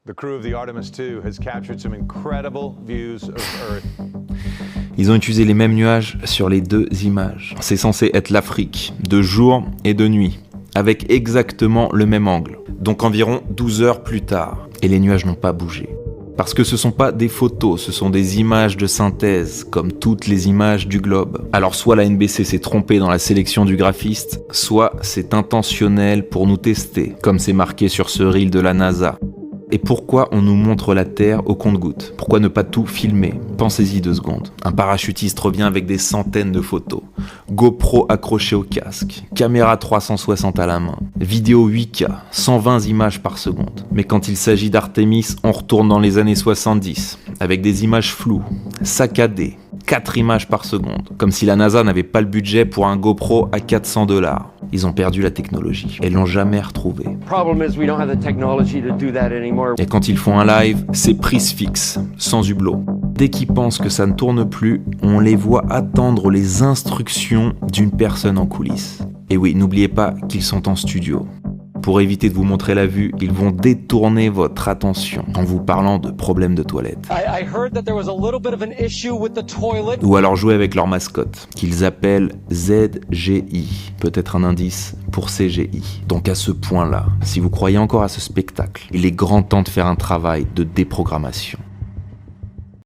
The crew of the Artemis II has captured some incredible views of Earth. Ils ont utilisé les mêmes nuages sur les deux images. C'est censé être l'Afrique, de jour et de nuit, avec exactement le même angle. Donc environ 12 heures plus tard. Et les nuages n'ont pas bougé. Parce que ce ne sont pas des photos, ce sont des images de synthèse, comme toutes les images du globe. Alors soit la NBC s'est trompée dans la sélection du graphiste, soit c'est intentionnel pour nous tester, comme c'est marqué sur ce reel de la NASA. Et pourquoi on nous montre la Terre au compte-gouttes? Pourquoi ne pas tout filmer? Pensez-y 2 secondes. Un parachutiste revient avec des centaines de photos. GoPro accroché au casque. Caméra 360 à la main. Vidéo 8K. 120 images par seconde. Mais quand il s'agit d'Artemis, on retourne dans les années 70. Avec des images floues, saccadées. 4 images par seconde. Comme si la NASA n'avait pas le budget pour un GoPro à $400. Ils ont perdu la technologie. Ils l'ont jamais retrouvée. Et quand ils font un live, c'est prise fixe, sans hublot. Dès qu'ils pensent que ça ne tourne plus, on les voit attendre les instructions d'une personne en coulisses. Et oui, n'oubliez pas qu'ils sont en studio. Pour éviter de vous montrer la vue, ils vont détourner votre attention en vous parlant de problèmes de toilette. Ou alors jouer avec leur mascotte, qu'ils appellent ZGI, peut-être un indice pour CGI. Donc à ce point-là, si vous croyez encore à ce spectacle, il est grand temps de faire un travail de déprogrammation.